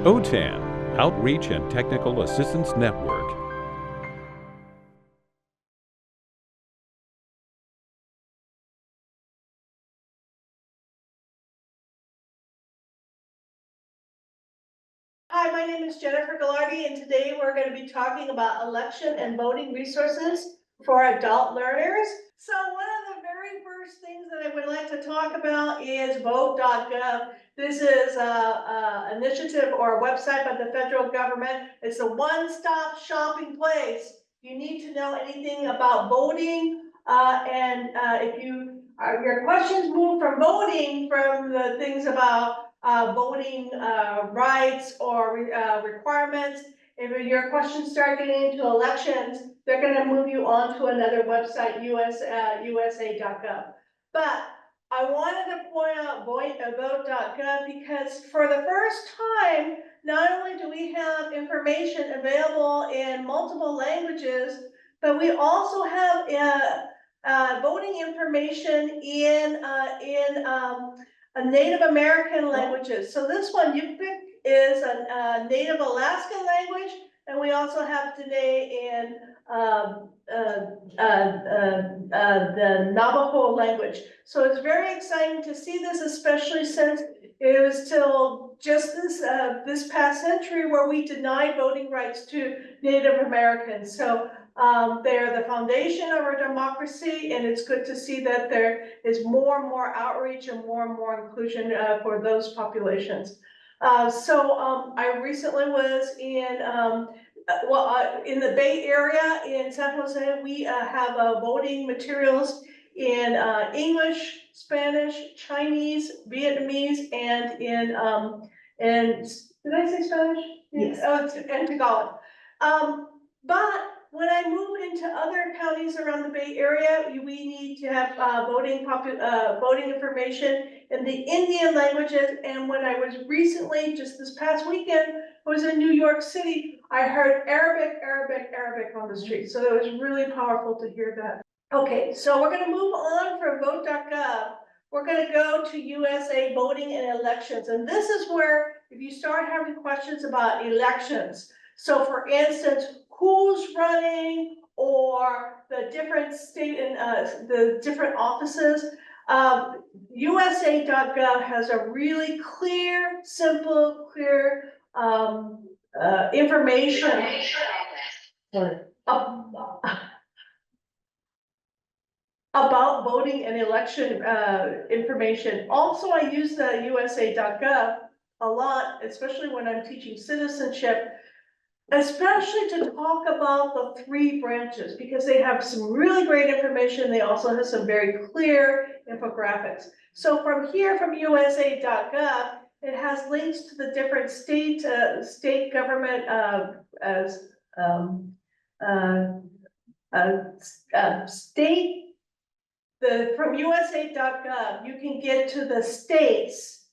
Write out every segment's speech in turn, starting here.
OTAN, Outreach and Technical Assistance Network. Hi, my name is Jennifer Gagliardi, and today we're going to be talking about election and voting resources for adult learners. So one of the very first things that I would like to talk about is vote.gov. This is an initiative or a website by the federal government. It's a one-stop shopping place. You need to know anything about voting, and if your questions move from voting from the things about voting rights or requirements. If your questions start getting into elections, they're going to move you on to another website, USA.gov. But I wanted to point out vote.gov because for the first time, not only do we have information available in multiple languages, but we also have voting information in Native American languages. So this one you pick is a Native Alaskan language, and we also have today in the Navajo language. So it's very exciting to see this, especially since it was till just this past century where we denied voting rights to Native Americans. So they're the foundation of our democracy, and it's good to see that there is more and more outreach and more inclusion for those populations. I recently was in the Bay Area in San Jose. We have voting materials in English, Spanish, Chinese, Vietnamese, and did I say Spanish? Yes. And Tagalog. But when I move into other counties around the Bay Area, we need to have voting information in the Indian languages. And when I was recently, just this past weekend, I was in New York City, I heard Arabic on the street. So it was really powerful to hear that. Okay, so we're going to move on from vote.gov. We're going to go to USA voting and elections. And this is where, if you start having questions about elections, so for instance, who's running or the different state and the different offices, USA.gov has a really clear, simple, clear information about voting and election information. Also, I use the USA.gov a lot, especially when I'm teaching citizenship, especially to talk about the three branches, because they have some really great information. They also have some very clear infographics. So from here, from USA.gov, it has links to the different state government from USA.gov, you can get to the states,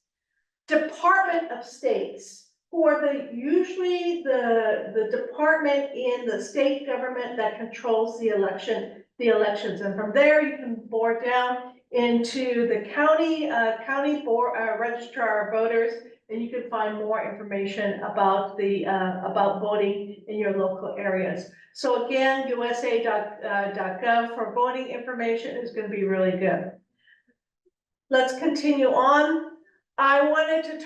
Department of States, who are usually the department in the state government that controls the elections. And from there, you can bore down into the county board registrar of voters, and you can find more information about about voting in your local areas. So again, USA.gov for voting information is going to be really good. Let's continue on. I wanted to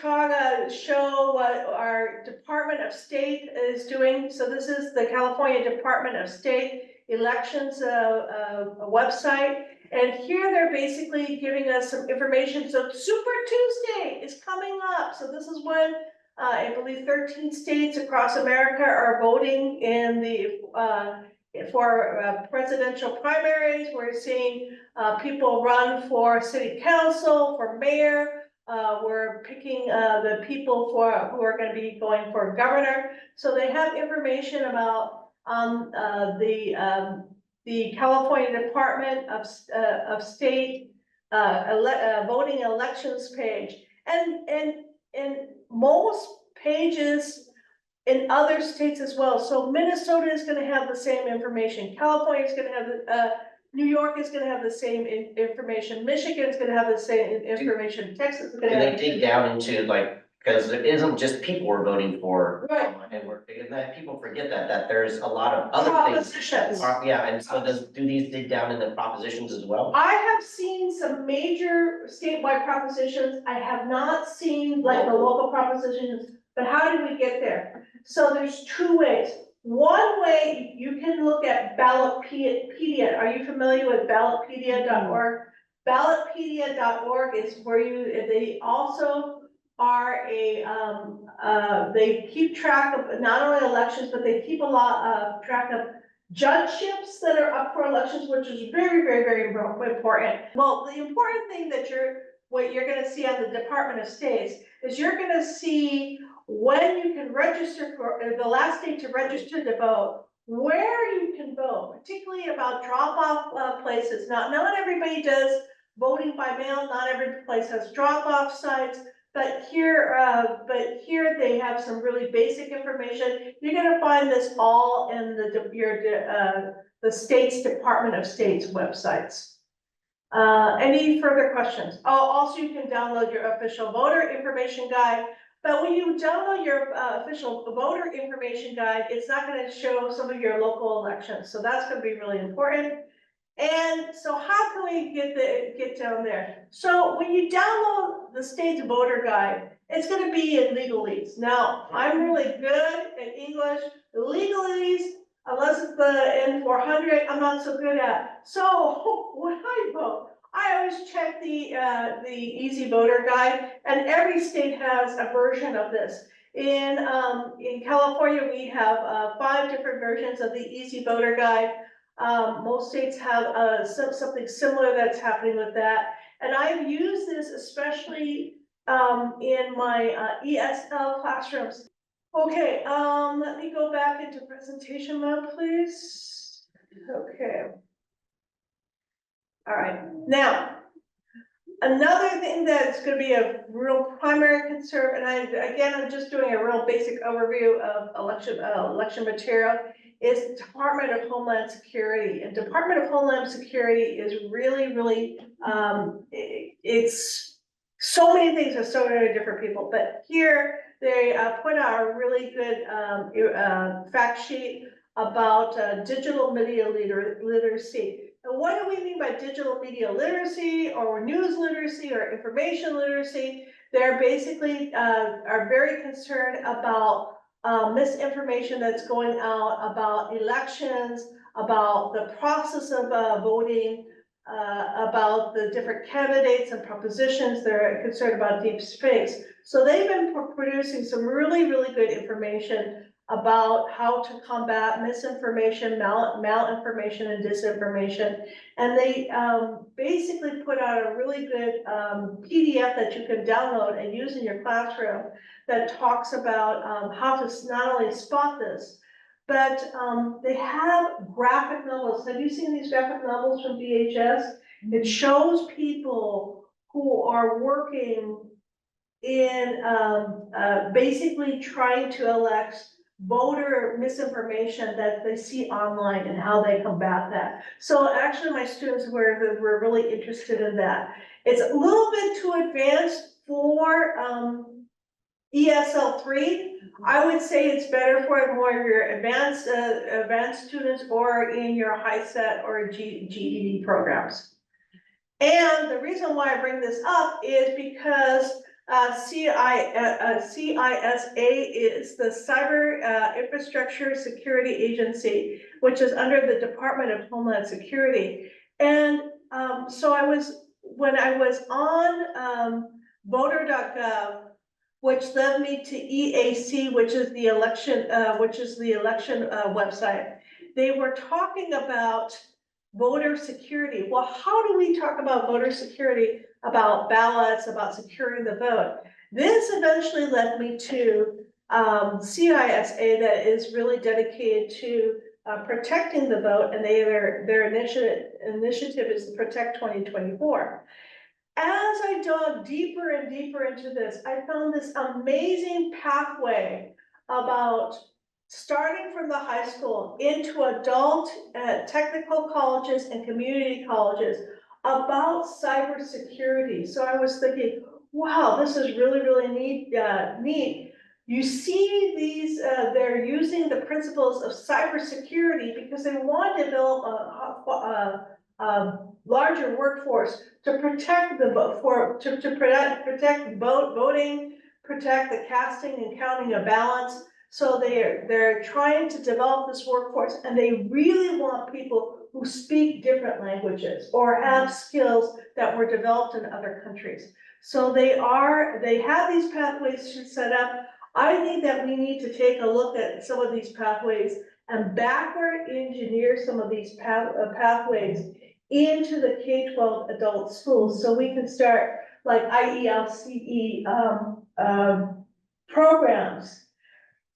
show what our Department of State is doing. So this is the California Department of State elections a website. And here they're basically giving us some information. So Super Tuesday is coming up. So this is when I believe 13 states across America are voting in the for presidential primaries. We're seeing people run for city council, for mayor. We're picking the people who are going to be going for governor. So they have information about the California Department of State voting elections page, and most pages in other states as well. So Minnesota is going to have the same information. California is going to have New York is going to have the same information. Michigan is going to have the same information. Texas is going to have. Do they dig down into like Because it isn't just people we're voting for. Right. And that people forget that there's a lot of other things. Propositions. Yeah, and so do these dig down into propositions as well? I have seen some major statewide propositions. I have not seen like the local propositions, but how did we get there? So there's two ways. One way, you can look at Ballotpedia. Are you familiar with ballotpedia.org? Ballotpedia.org is where they also are they keep track of not only elections, but they keep a lot of track of judgeships that are up for elections, which is very, very, very important. Well, the important thing that what you're gonna see on the Department of States is you're gonna see when you can register for, the last day to register to vote, where you can vote, particularly about drop-off places. Not everybody does voting by mail, not every place has drop-off sites. But here they have some really basic information. You're gonna find this all in the state's Department of State's websites. Any further questions? Oh, also you can download your official voter information guide. But when you download your official voter information guide, it's not gonna show some of your local elections. So that's gonna be really important. And so how can we get down there? So when you download the state's voter guide, it's gonna be in legalese. Now, I'm really good at English. The legalese, unless it's the N400, I'm not so good at. So when I vote, I always check the Easy Voter Guide, and every state has a version of this. In California, we have 5 different versions of the Easy Voter Guide. Most states have something similar that's happening with that. And I've used this especially in my ESL classrooms. Okay, let me go back into presentation mode, please. Okay. All right, now, another thing that's gonna be a real primary concern, and I'm just doing a real basic overview of election material, is Department of Homeland Security. And Department of Homeland Security is really, it's so many things with so many different people, but here they put out a really good fact sheet about digital media literacy. And what do we mean by digital media literacy or news literacy or information literacy? They're basically are very concerned about misinformation that's going out about elections, about the process of voting, about the different candidates and propositions. They're concerned about deep fakes. So they've been producing some really good information about how to combat misinformation, malinformation, and disinformation. And they basically put out a really good PDF that you can download and use in your classroom that talks about how to not only spot this, but they have graphic novels. Have you seen these graphic novels from VHS? It shows people who are working in basically trying to elect voter misinformation that they see online and how they combat that. So actually my students were really interested in that. It's a little bit too advanced for ESL 3. I would say it's better for more of your advanced students or in your HiSet or GED programs. And the reason why I bring this up is because CISA is the Cyber Infrastructure Security Agency, which is under the Department of Homeland Security. And so when I was on voter.gov, which led me to EAC, which is the election website, they were talking about voter security. Well, how do we talk about voter security, about ballots, about securing the vote? This eventually led me to CISA, that is really dedicated to protecting the vote, and their initiative is to Protect 2024. As I dug deeper and deeper into this, I found this amazing pathway about starting from the high school into adult technical colleges and community colleges about cybersecurity. So I was thinking, wow, this is really, really neat. You see these, they're using the principles of cybersecurity because they want to develop a larger workforce to protect the vote to protect voting, protect the casting and counting of ballots. So they're trying to develop this workforce, and they really want people who speak different languages or have skills that were developed in other countries. So they have these pathways set up. I think that we need to take a look at some of these pathways and backward engineer some of these pathways into the K-12 adult schools, so we can start like IELCE programs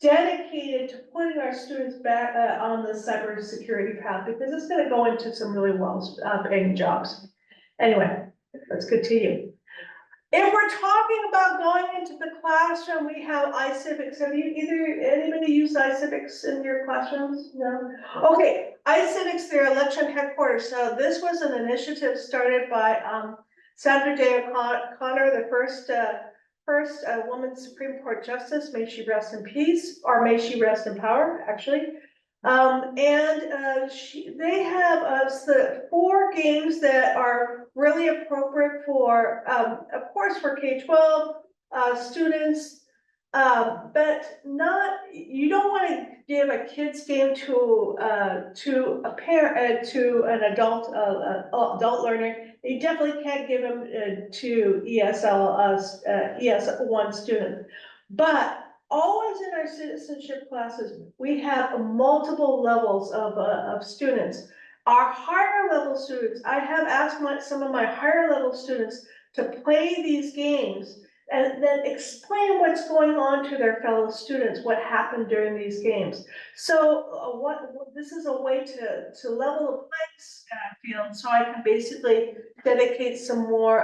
dedicated to putting our students back on the cybersecurity path, because it's gonna go into some really well paying jobs. Anyway, let's continue. If we're talking about going into the classroom, we have iCivics. Have anybody used iCivics in your classrooms? No? Okay, iCivics, their election headquarters. So this was an initiative started by Sandra Day O'Connor, the first woman Supreme Court Justice, may she rest in peace, or may she rest in power, actually. They have the 4 games that are really appropriate for, of course, for K-12 students, but you don't want to give a kid's game to a parent, to an adult learner. You definitely can't give them to ES1 student, but always in our citizenship classes, we have multiple levels of students. Our higher level students, I have asked some of my higher level students to play these games and then explain what's going on to their fellow students, what happened during these games. So this is a way to level the playing field, so I can basically dedicate some more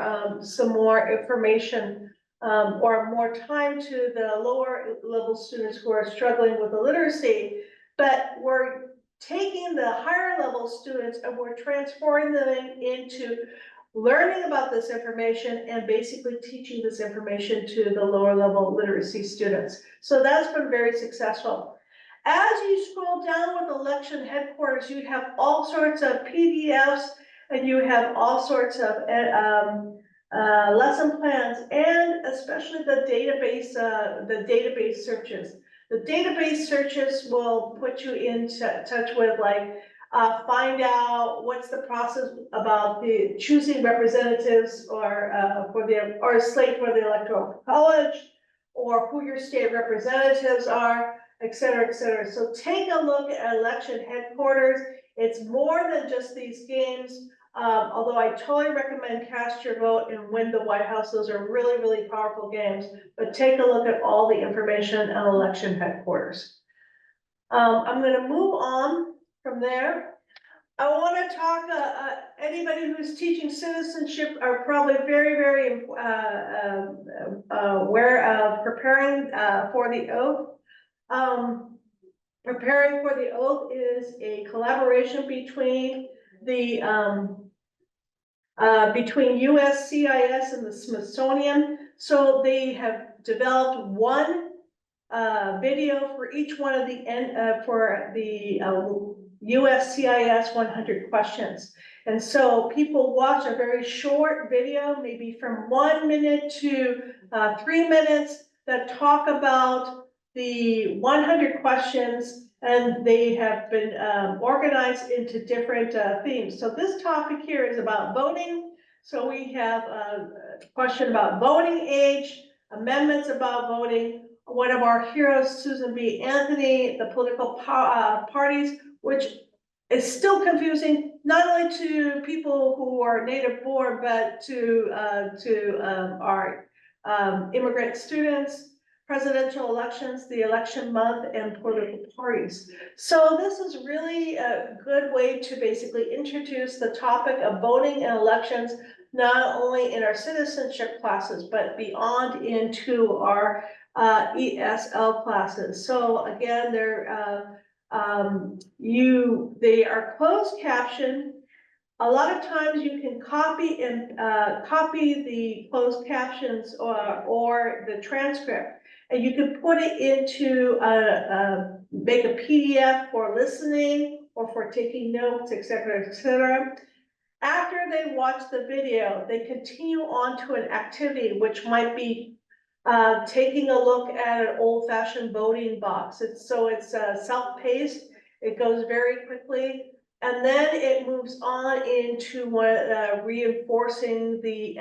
information or more time to the lower level students who are struggling with the literacy. But we're taking the higher level students and we're transforming them into learning about this information and basically teaching this information to the lower level literacy students. So that's been very successful. As you scroll down with election headquarters, you have all sorts of PDFs, and you have all sorts of lesson plans, and especially the database searches. The database searches will put you in touch with, like, find out what's the process about the choosing representatives or a slate for the electoral college, or who your state representatives are, et cetera, et cetera. So take a look at election headquarters. It's more than just these games. Although I totally recommend Cast Your Vote and Win the White House. Those are really, really powerful games, but take a look at all the information at election headquarters. I'm gonna move on from there. I wanna talk, anybody who's teaching citizenship are probably very, very aware of preparing for the oath. Preparing for the oath is a collaboration between USCIS and the Smithsonian. So they have developed one video for each one of for the USCIS 100 questions. And so people watch a very short video, maybe from 1 minute to 3 minutes, that talk about the 100 questions, and they have been organized into different themes. So this topic here is about voting. So we have a question about voting age, amendments about voting. One of our heroes, Susan B. Anthony, the political parties, which is still confusing, not only to people who are native born, but to our immigrant students, presidential elections, the election month, and political parties. So this is really a good way to basically introduce the topic of voting and elections, not only in our citizenship classes, but beyond into our ESL classes. So again, they are closed caption. A lot of times you can copy and, copy the closed captions or the transcript, and you can put it into make a PDF for listening or for taking notes, et cetera, et cetera. After they watch the video, they continue on to an activity, which might be taking a look at an old-fashioned voting box. It's self-paced, it goes very quickly. And then it moves on into reinforcing the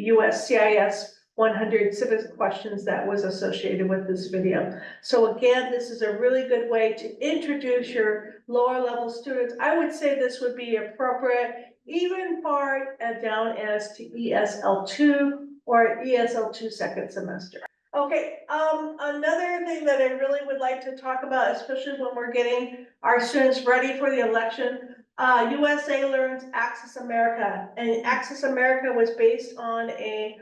USCIS 100 civics questions that was associated with this video. So again, this is a really good way to introduce your lower level students. I would say this would be appropriate even far down as to ESL2 or ESL2 second semester. Okay, another thing that I really would like to talk about, especially when we're getting our students ready for the election, USA Learns Access America, and Access America was based on a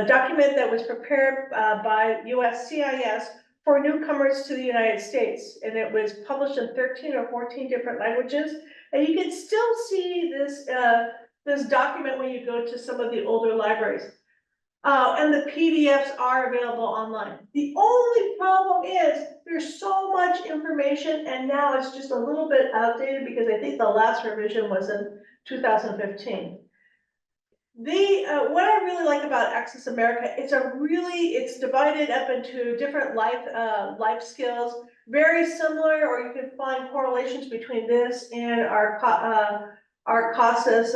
document that was prepared by USCIS for newcomers to the United States, and it was published in 13 or 14 different languages, and you can still see this this document when you go to some of the older libraries. And the PDFs are available online. The only problem is there's so much information, and now it's just a little bit outdated because I think the last revision was in 2015. What I really like about Access America, it's divided up into different life skills, very similar, or you can find correlations between this and our CASA's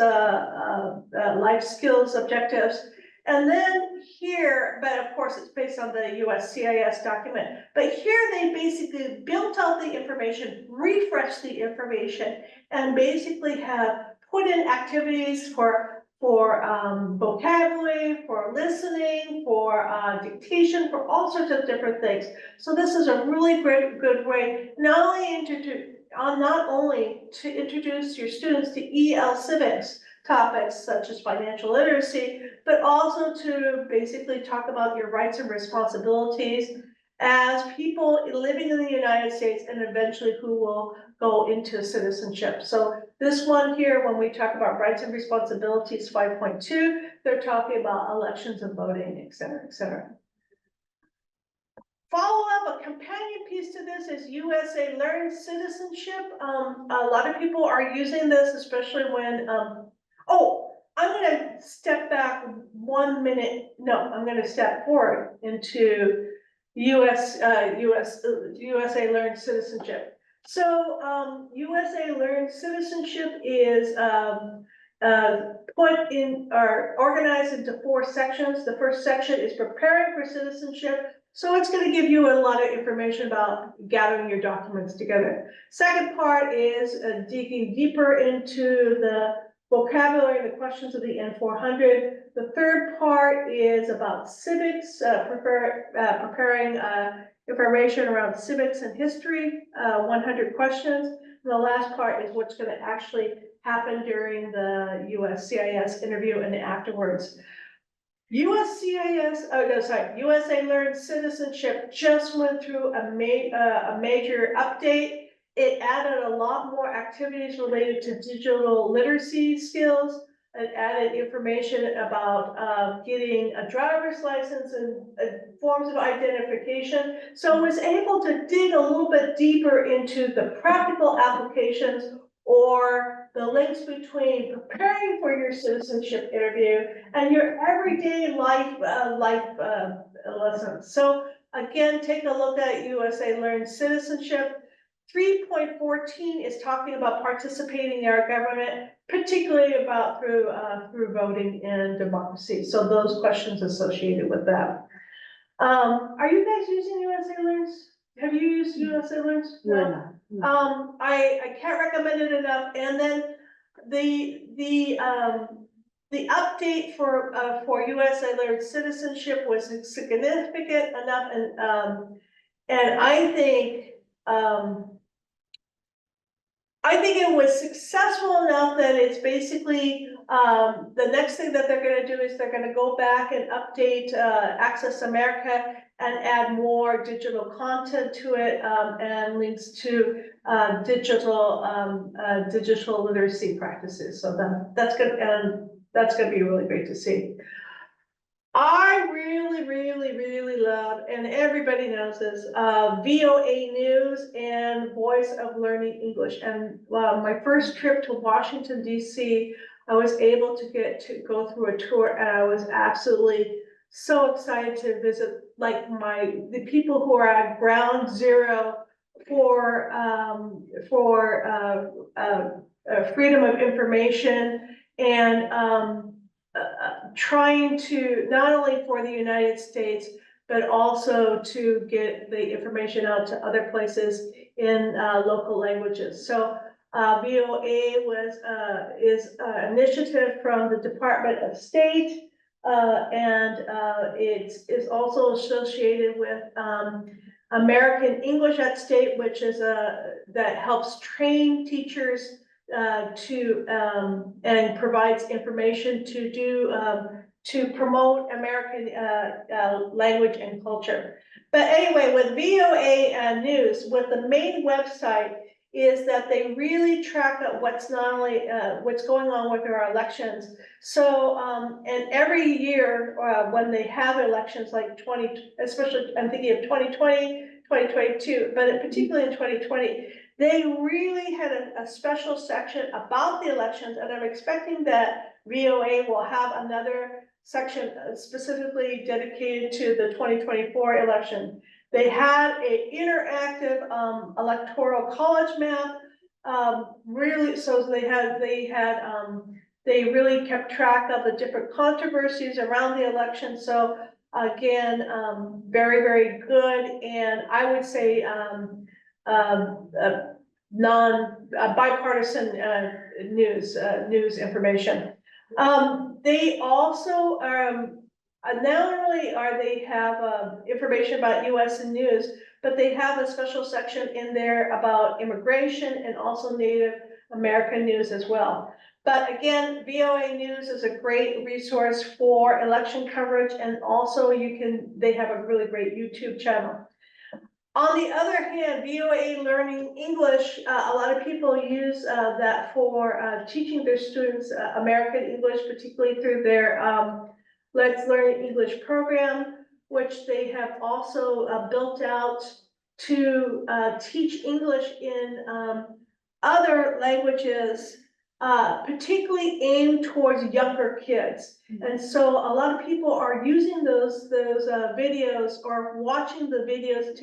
life skills objectives. And then here, but of course it's based on the USCIS document, but here they basically built out the information, refreshed the information, and basically have put in activities for vocabulary, for listening, for dictation, for all sorts of different things. So this is a really good way, not only to introduce your students to EL civics topics such as financial literacy, but also to basically talk about your rights and responsibilities as people living in the United States, and eventually who will go into citizenship. So this one here, when we talk about rights and responsibilities 5.2, they're talking about elections and voting, et cetera, et cetera. Follow up, a companion piece to this is USA Learns Citizenship. A lot of people are using this, especially when, I'm gonna step back 1 minute. No, I'm gonna step forward into USA Learns Citizenship. So USA Learns Citizenship is put in or organized into 4 sections. The first section is preparing for citizenship. So it's going to give you a lot of information about gathering your documents together. Second part is digging deeper into the vocabulary and the questions of the N400. The third part is about civics, preparing information around civics and history, 100 questions. And the last part is what's going to actually happen during the USCIS interview and afterwards. USA Learns Citizenship just went through a major update. It added a lot more activities related to digital literacy skills. It added information about getting a driver's license and forms of identification. So it was able to dig a little bit deeper into the practical applications or the links between preparing for your citizenship interview and your everyday life lessons. So again, take a look at USA Learns Citizenship. 3.14 is talking about participating in our government, particularly about through voting and democracy. So those questions associated with that. Are you guys using USA Learns? Have you used USA Learns? No. I can't recommend it enough. And then the update for USA Learns Citizenship was significant enough, and I think it was successful enough that it's basically The next thing that they're gonna do is they're gonna go back and update, Access America and add more digital content to it, and links to, digital literacy practices. So that's gonna be really great to see. I really love, and everybody knows this, VOA News and Voice of Learning English. And my first trip to Washington, DC, I was able to go through a tour, and I was absolutely so excited to visit, like, the people who are at ground zero for freedom of information, and trying to, not only for the United States, but also to get the information out to other places in local languages. So VOA is an initiative from the Department of State, and it is also associated with American English at State, which is that helps train teachers and provides information to promote American language and culture. But anyway, with VOA News, what the main website is that they really track out what's not only what's going on with our elections. So and every year when they have elections, like especially I'm thinking of 2020, 2022, but particularly in 2020, they really had a special section about the elections, and I'm expecting that VOA will have another section specifically dedicated to the 2024 election. They had an interactive electoral college map. Really, so they really kept track of the different controversies around the election. So again, very good, and I would say bipartisan news information. They also not only they have information about US and news, but they have a special section in there about immigration and also Native American news as well. But again, VOA News is a great resource for election coverage, and also they have a really great YouTube channel. On the other hand, VOA Learning English, a lot of people use that for teaching their students American English, particularly through their Let's Learn English program, which they have also built out to teach English in other languages, particularly aimed towards younger kids. And so a lot of people are using those videos or watching the videos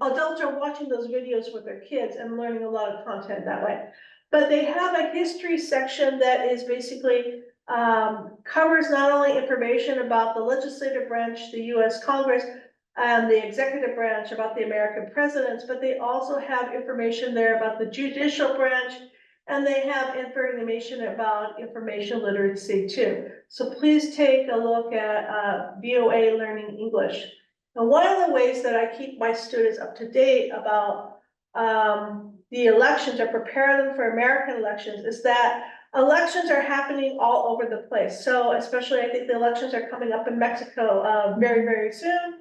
adults are watching those videos with their kids and learning a lot of content that way. But they have a history section that is basically covers not only information about the legislative branch, the US Congress, and the executive branch, about the American presidents, but they also have information there about the judicial branch, and they have information about information literacy too. So please take a look at VOA Learning English. And one of the ways that I keep my students up to date about the elections, or prepare them for American elections, is that elections are happening all over the place. So especially, I think the elections are coming up in Mexico very soon.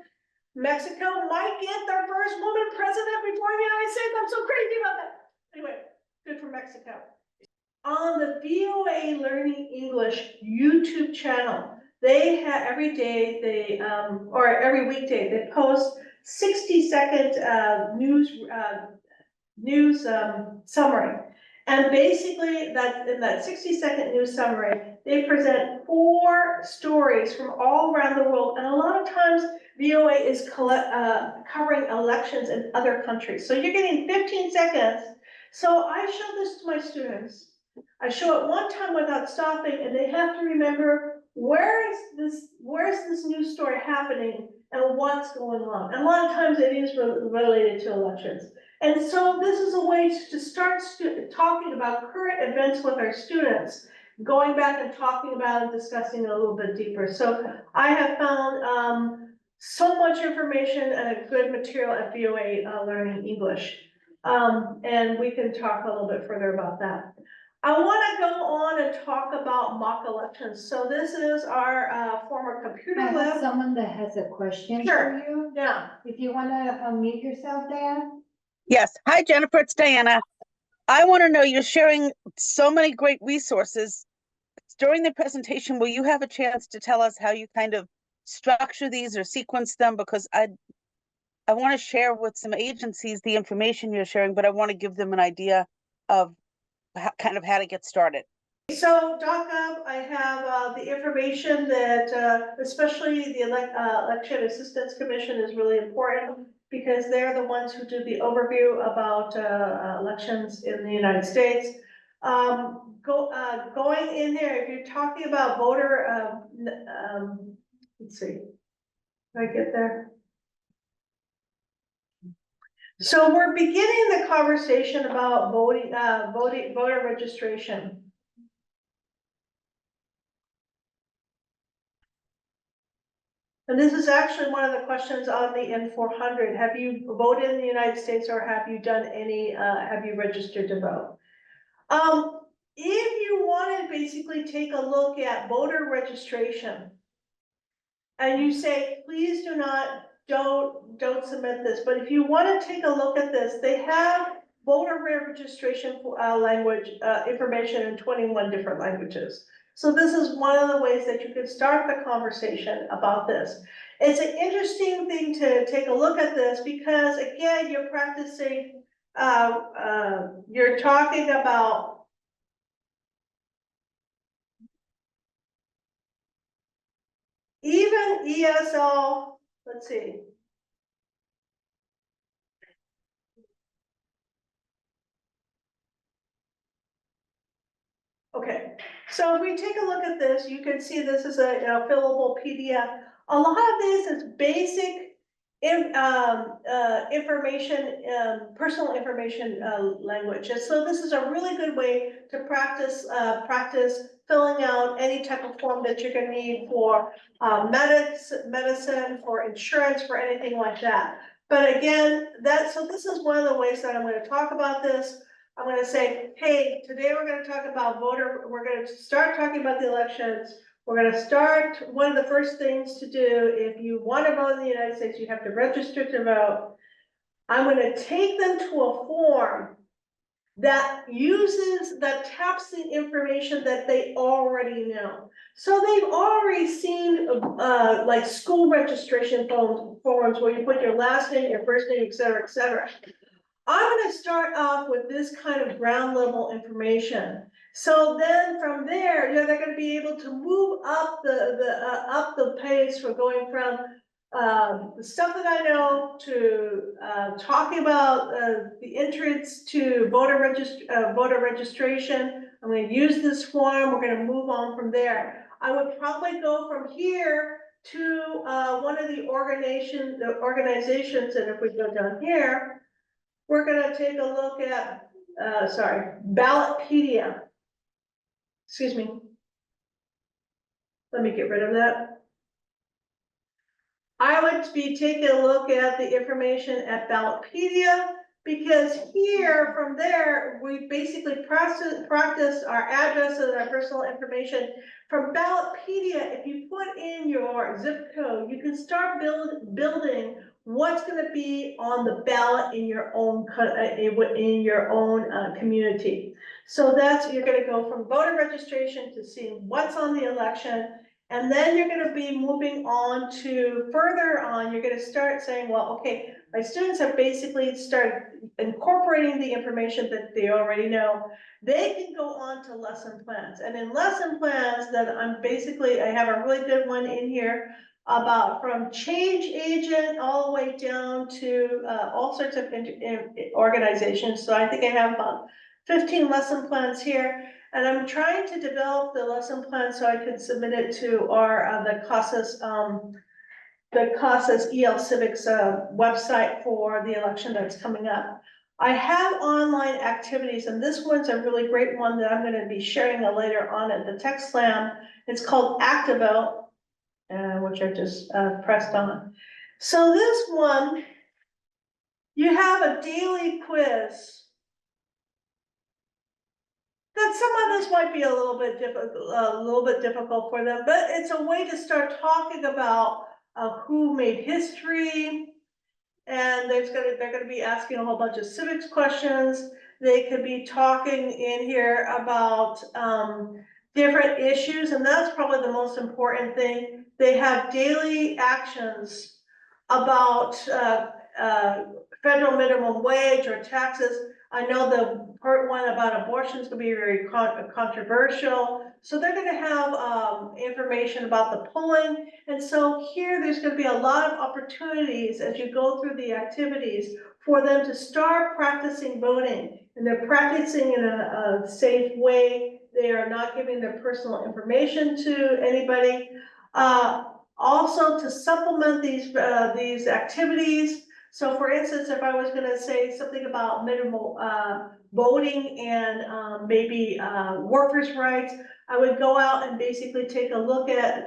Mexico might get their first woman president before the United States. I'm so crazy about that. Anyway, good for Mexico. On the VOA Learning English YouTube channel, they have every day or every weekday they post 60-second news summary. And basically, in that 60-second news summary, they present 4 stories from all around the world, and a lot of times VOA is covering elections in other countries. So you're getting 15 seconds. So I show this to my students. I show it one time without stopping, and they have to remember where's this news story happening and what's going on. And a lot of times it is related to elections. And so this is a way to start talking about current events with our students, going back and talking about and discussing it a little bit deeper. So I have found so much information and good material at VOA Learning English. And we can talk a little bit further about that. I wanna go on and talk about mock elections. So this is our former computer I have lab. someone that has a question Sure. for you. Yeah, If you wanna unmute yourself, Dan? Yes. Hi, Jennifer. It's Diana. I want to know, you're sharing so many great resources. During the presentation, will you have a chance to tell us how you kind of structure these or sequence them? Because I want to share with some agencies the information you're sharing, but I want to give them an idea of kind of how to get started. so DocGov, I have the information that especially the Election Assistance Commission is really important because they're the ones who do the overview about elections in the United States. Going in there, if you're talking about voter, let's see, did I get there? So we're beginning the conversation about voter registration. And this is actually one of the questions on the N400. Have you voted in the United States or have you done any, have you registered to vote? If you want to basically take a look at voter registration and you say, please do not, don't submit this, but if you want to take a look at this, they have voter registration language information in 21 different languages. So this is one of the ways that you can start the conversation about this. It's an interesting thing to take a look at this because again, you're practicing, you're talking about even ESL, let's see. Okay, so if we take a look at this, you can see this is a fillable PDF. A lot of this is basic information, personal information language. And so this is a really good way to practice filling out any type of form that you're gonna need for medicine, for insurance, for anything like that. But again, so this is one of the ways that I'm gonna talk about this. I'm gonna say, hey, today we're gonna talk about we're gonna start talking about the elections. We're gonna start, one of the first things to do, if you wanna vote in the United States, you have to register to vote. I'm gonna take them to a form that taps the information that they already know. So they've already seen, like school registration forms where you put your last name, your first name, et cetera, et cetera. I'm gonna start off with this kind of ground level information. So then from there, they're gonna be able to move up the pace for going from the stuff that I know to talking about the entrance to voter registration. I'm gonna use this form, we're gonna move on from there. I would probably go from here to one of the organizations, and if we go down here, we're gonna take a look at, Ballotpedia. Excuse me. Let me get rid of that. I would be taking a look at the information at Ballotpedia because here, from there, we basically practice our addresses, our personal information. From Ballotpedia, if you put in your zip code, you can start building what's gonna be on the ballot in your own community. So you're gonna go from voter registration to seeing what's on the election. And then you're gonna be moving on to further on, you're gonna start saying, well, okay, my students have basically started incorporating the information that they already know. They can go on to lesson plans. And in lesson plans that I have a really good one in here about from change agent all the way down to all sorts of organizations. So I think I have about 15 lesson plans here. And I'm trying to develop the lesson plan so I can submit it to our the CASAS EL Civics website for the election that's coming up. I have online activities, and this one's a really great one that I'm going to be sharing later on at the Tech Slam. It's called Activote, which I just pressed on. So this one, you have a daily quiz. that some of this might be a little bit difficult for them, but it's a way to start talking about who made history. And they're gonna be asking a whole bunch of civics questions. They could be talking in here about different issues, and that's probably the most important thing. They have daily actions about federal minimum wage or taxes. I know the part one about abortion is gonna be very controversial. So they're gonna have information about the polling. And so here, there's gonna be a lot of opportunities as you go through the activities for them to start practicing voting. And they're practicing in a safe way. They are not giving their personal information to anybody. Also to supplement these activities. So for instance, if I was gonna say something about minimal voting and maybe workers' rights, I would go out and basically take a look at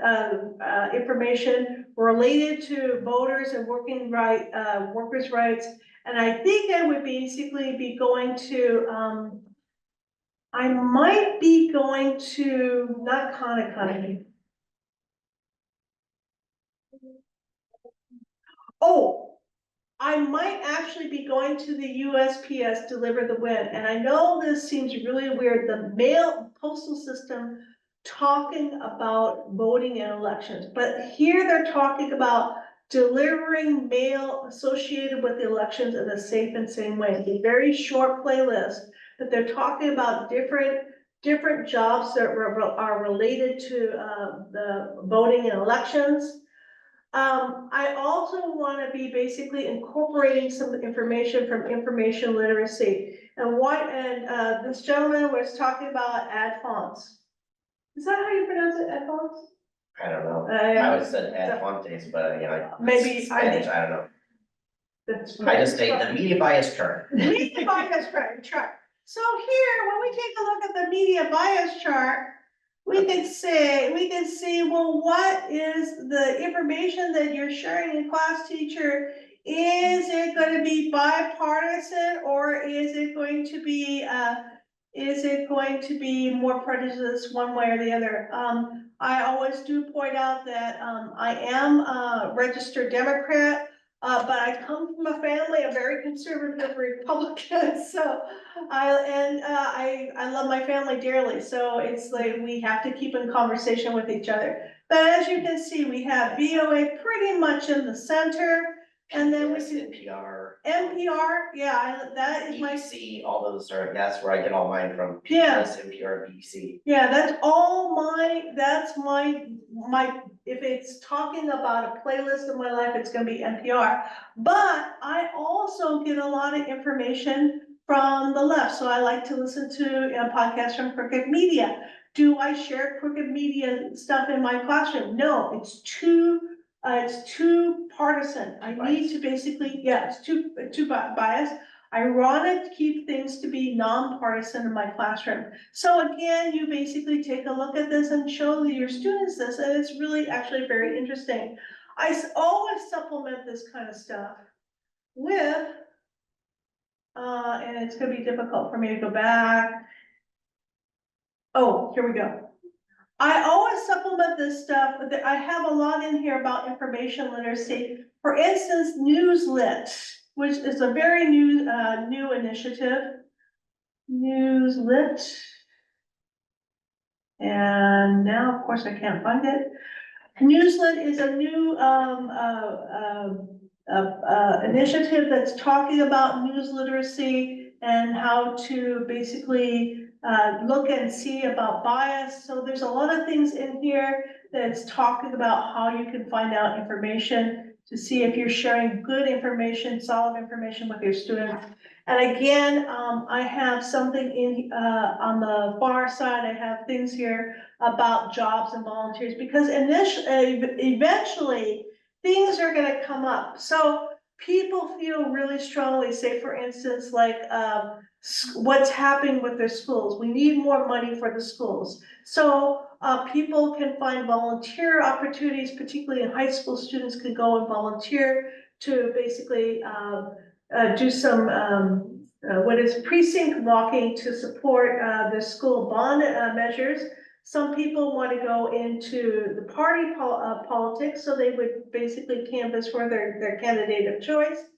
information related to voters and workers' rights. And I think I would basically be going to, I might be going to, not Khan Academy. Oh, I might actually be going to the USPS Deliver the Win, and I know this seems really weird, the mail postal system talking about voting in elections, but here they're talking about delivering mail associated with the elections in a safe and sane way. A very short playlist, but they're talking about different jobs that are related to the voting in elections. I also want to be basically incorporating some information from information literacy. And this gentleman was talking about ad fonts. Is that how you pronounce it, ad fonts? I don't know. Yeah. I would said ad fontes, but you know, Maybe Spanish, I don't know. That's I just take the media bias chart. media bias chart. So here, when we take a look at the media bias chart, we can see, well, what is the information that you're sharing in class, teacher? Is it gonna be bipartisan, or is it going to be more prejudiced one way or the other? I always do point out that I am a registered Democrat. But I come from a family of very conservative Republicans, so I love my family dearly, so it's like we have to keep in conversation with each other. But as you can see, we have VOA pretty much in the center, and then we see NPR, yeah, that is my. BBC, all those are, that's where I get all mine from. Yeah. PBS, NPR, BBC. Yeah, that's my, if it's talking about a playlist of my life, it's gonna be NPR. But I also get a lot of information from the left, so I like to listen to podcasts from Crooked Media. Do I share Crooked Media stuff in my classroom? No, it's too partisan. I need to basically, yeah, it's too biased. I want to keep things to be nonpartisan in my classroom. So again, you basically take a look at this and show your students this, and it's really actually very interesting. I always supplement this kind of stuff with, and it's gonna be difficult for me to go back. Oh, here we go. I always supplement this stuff, but I have a lot in here about information literacy. For instance, Newslit, which is a very new initiative. Newslit. And now, of course, I can't find it. Newslit is a new initiative that's talking about news literacy and how to basically look and see about bias. So there's a lot of things in here that's talking about how you can find out information to see if you're sharing good information, solid information with your students. And again, I have something in on the far side, I have things here about jobs and volunteers, because eventually things are gonna come up. So people feel really strongly, say for instance, like what's happening with their schools. We need more money for the schools. So people can find volunteer opportunities, particularly in high school, students can go and volunteer to basically do some what is precinct walking to support, the school bond, measures. Some people want to go into the party politics, so they would basically canvass for their candidate of choice.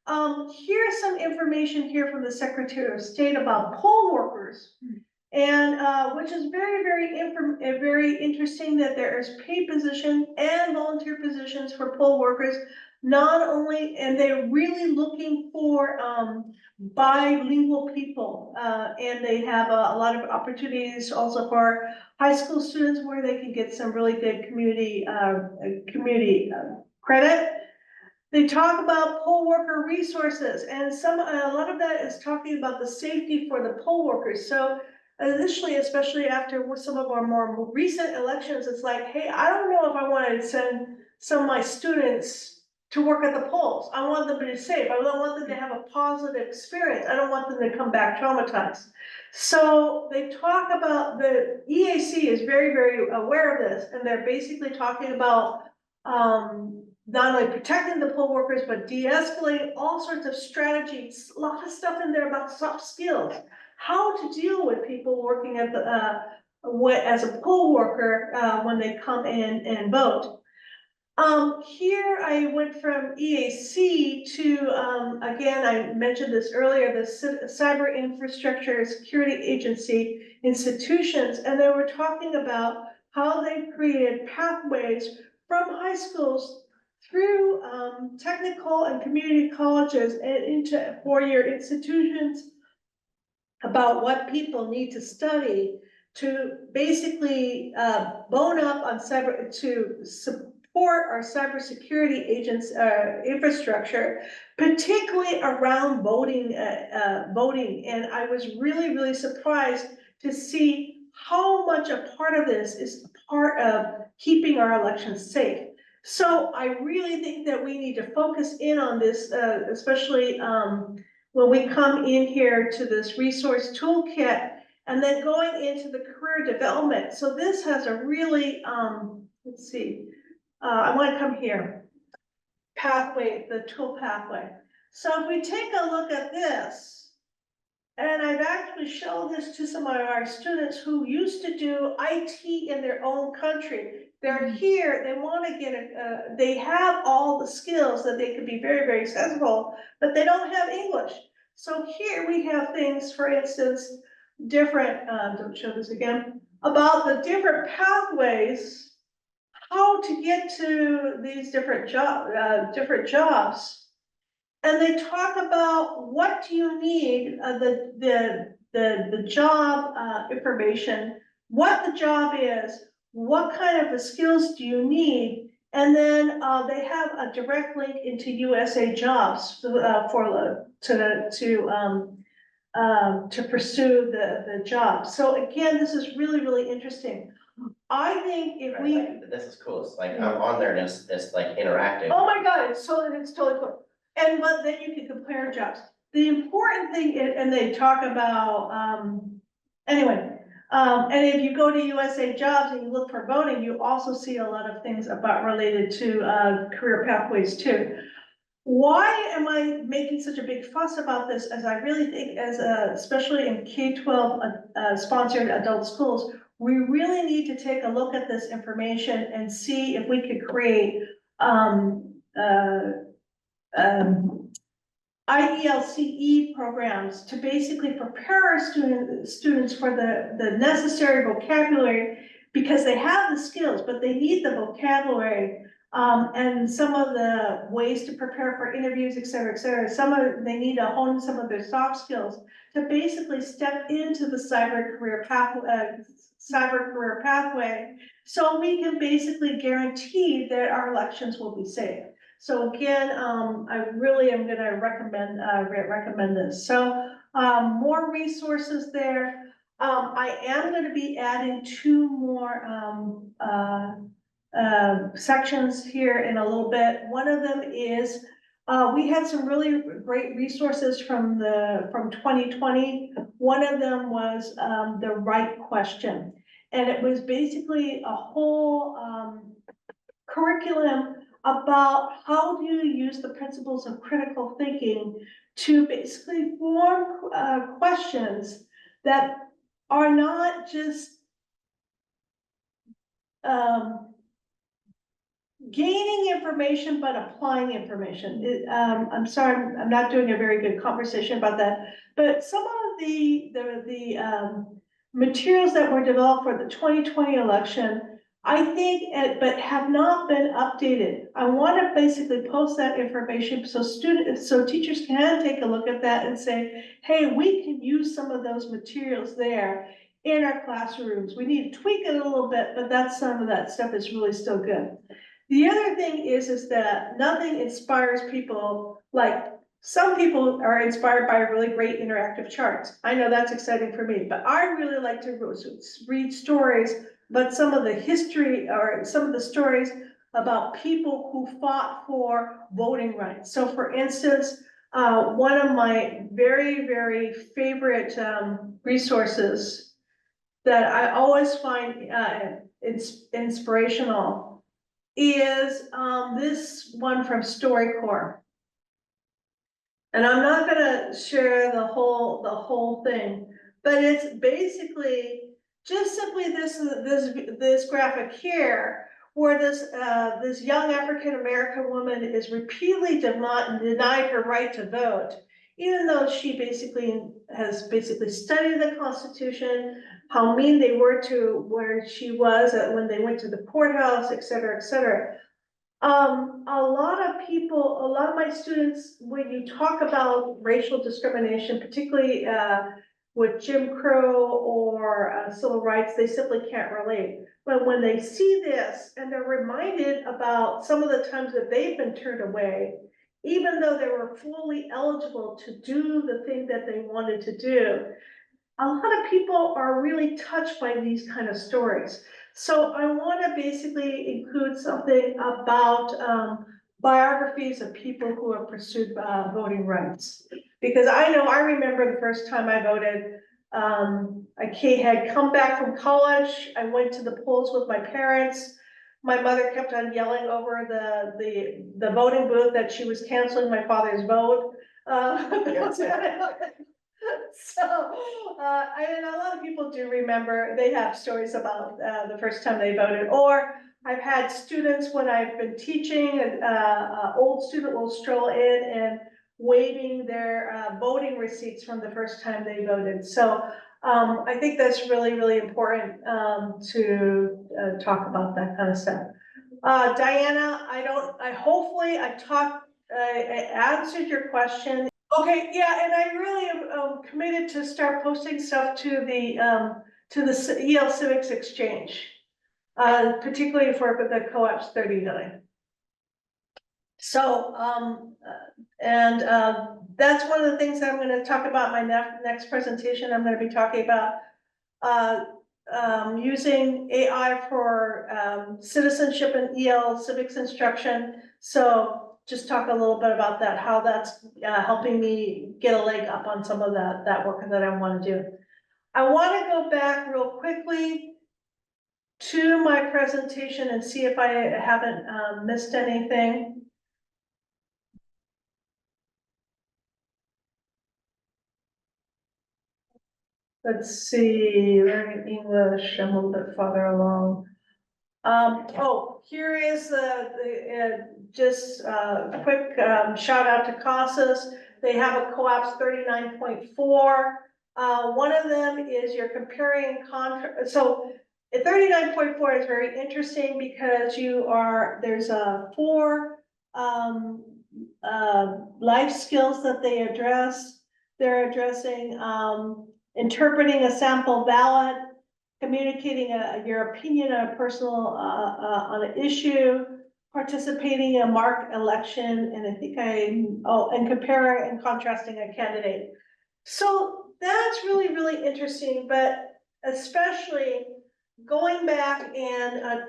Here's some information here from the Secretary of State about poll workers. And, which is very interesting that there is paid position and volunteer positions for poll workers. Not only, and they're really looking for, bilingual people, and they have a lot of opportunities also for high school students where they can get some really good community credit. They talk about poll worker resources, and a lot of that is talking about the safety for the poll workers. So initially, especially after some of our more recent elections, it's like, hey, I don't know if I want to send some of my students to work at the polls. I want them to be safe. I don't want them to have a positive experience. I don't want them to come back traumatized. So they talk about, the EAC is very aware of this, and they're basically talking about not only protecting the poll workers, but de-escalating all sorts of strategies, a lot of stuff in there about soft skills, how to deal with people working at the, as a poll worker, when they come in and vote. Here I went from EAC to, again, I mentioned this earlier, the Cyber Infrastructure Security Agency institutions, and they were talking about how they created pathways from high schools through technical and community colleges and into four-year institutions about what people need to study to basically bone up on cyber, to support our cybersecurity agents infrastructure, particularly around voting. And I was really surprised to see how much a part of this is a part of keeping our elections safe. So I really think that we need to focus in on this, especially when we come in here to this resource toolkit, and then going into the career development. So this has a really, let's see, I want to come here, pathway, the tool pathway. So if we take a look at this, and I've actually shown this to some of our students who used to do IT in their own country. They're here, they want to get they have all the skills that they could be very successful, but they don't have English. So here we have things, for instance, different, don't show this again, about the different pathways, how to get to these different jobs. And they talk about what do you need, the job information, what the job is, what kind of the skills do you need, and then they have a direct link into USA Jobs to pursue the job. So again, this is really interesting. I think if we, This is cool, it's like, I'm on there, and it's like interactive. oh my God, it's totally cool. And but then you can compare jobs. The important thing is, and they talk about, anyway, and if you go to USA Jobs and you look for voting, you also see a lot of things about related to career pathways too. Why am I making such a big fuss about this? As I really think, as especially in K-12 sponsored adult schools, we really need to take a look at this information and see if we could create IELCE programs to basically prepare our students for the necessary vocabulary, because they have the skills, but they need the vocabulary. And some of the ways to prepare for interviews, et cetera. They need to hone some of their soft skills to basically step into the cyber career pathway, so we can basically guarantee that our elections will be safe. So again, I really am going to recommend this. So more resources there. I am going to be adding 2 more sections here in a little bit. One of them is we had some really great resources from 2020. One of them was the right question, and it was basically a whole curriculum about how do you use the principles of critical thinking to basically form questions that are not just gaining information, but applying information. I'm sorry, I'm not doing a very good conversation about that, but some of the materials that were developed for the 2020 election, I think, but have not been updated. I want to basically post that information so teachers can take a look at that and say, hey, we can use some of those materials there in our classrooms. We need to tweak it a little bit, but that's some of that stuff is really still good. The other thing is that nothing inspires people like some people are inspired by really great interactive charts. I know that's exciting for me, but I really like to read stories, but some of the history or some of the stories about people who fought for voting rights. So for instance, one of my very, very favorite resources that I always find inspirational is this one from StoryCorps. And I'm not gonna share the whole thing, but it's basically just simply this graphic here, where this young African-American woman is repeatedly denied her right to vote, even though she has studied the Constitution, how mean they were to where she was when they went to the courthouse, et cetera, et cetera. A lot of my students, when you talk about racial discrimination, particularly with Jim Crow or civil rights, they simply can't relate. But when they see this and they're reminded about some of the times that they've been turned away, even though they were fully eligible to do the thing that they wanted to do, a lot of people are really touched by these kind of stories. So I want to basically include something about biographies of people who have pursued voting rights. Because I remember the first time I voted, I had come back from college, I went to the polls with my parents. My mother kept on yelling over the voting booth that she was canceling my father's vote. So, and a lot of people do remember, they have stories about the first time they voted, or I've had students when I've been teaching, old student will stroll in and waving their voting receipts from the first time they voted. So I think that's really, really important to talk about that kind of stuff. Diana, hopefully I answered your question. Okay, yeah, and I really am committed to start posting stuff to the EL Civics Exchange, particularly for the co-ops 39. So, that's one of the things that I'm going to talk about in my next presentation. I'm going to be talking about using AI for citizenship and EL Civics instruction. So just talk a little bit about that, how that's helping me get a leg up on some of that work that I want to do. I want to go back real quickly to my presentation and see if I haven't missed anything. Let's see, learning English, I'm a little bit farther along. Here is just a quick shout out to CASAS. They have a co-ops 39.4. One of them is you're comparing contrast. So 39.4 is very interesting because there's 4 life skills that they address. They're addressing interpreting a sample ballot, communicating your opinion on a personal on an issue, participating in a mock election, and I think and comparing and contrasting a candidate. So that's really, really interesting, but especially going back and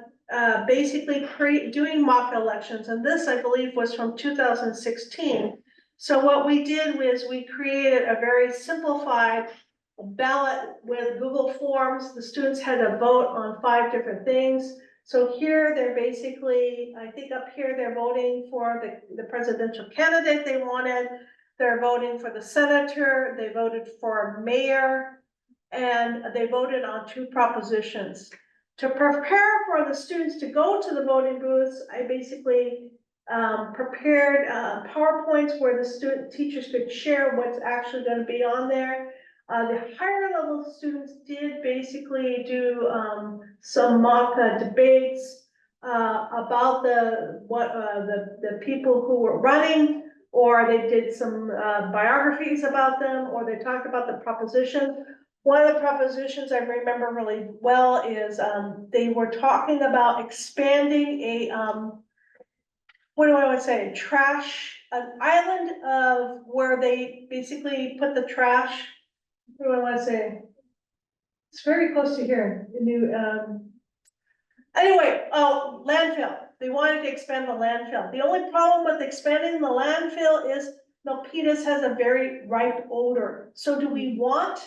basically doing mock elections, and this I believe was from 2016. So what we did was we created a very simplified ballot with Google Forms. The students had to vote on 5 different things. So here, they're basically, I think up here, they're voting for the presidential candidate they wanted. They're voting for the senator, they voted for mayor, and they voted on 2 propositions. To prepare for the students to go to the voting booths, I basically prepared PowerPoints where the teachers could share what's actually going to be on there. The higher level students did basically do some mock debates about the people who were running, or they did some biographies about them, or they talked about the proposition. One of the propositions I remember really well is they were talking about expanding a what do I want to say? An island of where they basically put the trash. What do I want to say? It's very close to here. The new anyway, landfill. They wanted to expand the landfill. The only problem with expanding the landfill is Milpitas has a very ripe odor. So do we want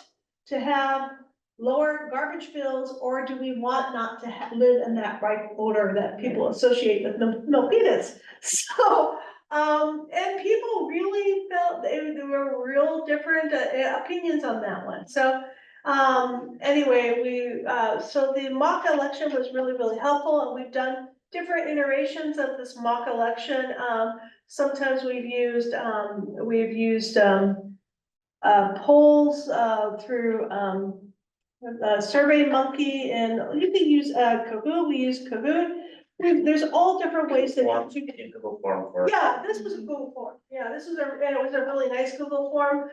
to have lower garbage bills, or do we want not to live in that ripe odor that people associate with Milpitas? So, and people really felt there were real different opinions on that one. So, anyway, so the mock election was really, really helpful, and we've done different iterations of this mock election. Sometimes we've used polls through SurveyMonkey, and you can use Kahoot. We use Kahoot. There's all different ways that you can. Google form for. Yeah, this was a Google form. Yeah, and it was a really nice Google form.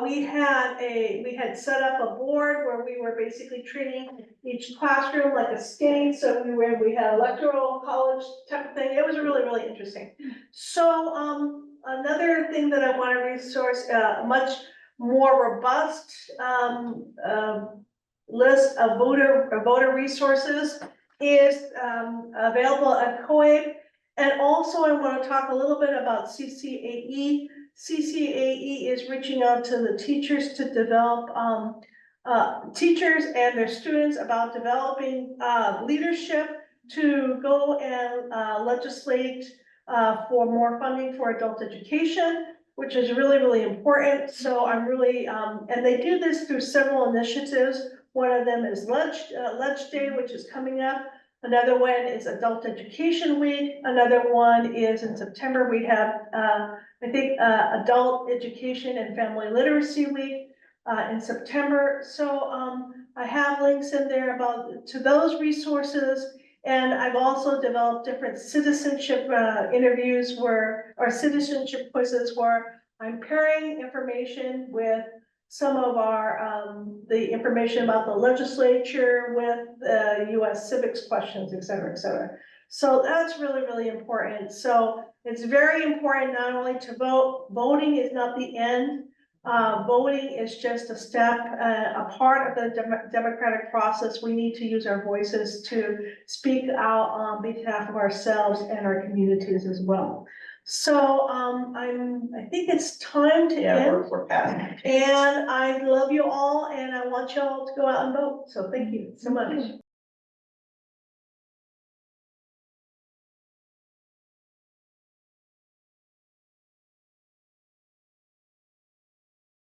We had set up a board where we were basically treating each classroom like a state. So we had electoral college type of thing. It was really, really interesting. So another thing that I want to resource, much more robust list of voter resources is available at COABE. And also I want to talk a little bit about CCAE. CCAE is reaching out to the teachers to develop, teachers and their students about developing leadership to go and legislate for more funding for adult education, which is really, really important. So I'm really, and they do this through several initiatives. One of them is Lunch Day, which is coming up. Another one is Adult Education Week. Another one is in September, we have, I think, Adult Education and Family Literacy Week in September. So I have links in there to those resources. And I've also developed different citizenship interviews or citizenship quizzes where I'm pairing information with some of the information about the legislature with US civics questions, et cetera, et cetera. So that's really, really important. So it's very important not only to vote. Voting is not the end. Voting is just a step, a part of the democratic process. We need to use our voices to speak out on behalf of ourselves and our communities as well. So I think it's time to end. We're past. And I love you all, and I want you all to go out and vote. So thank you so much.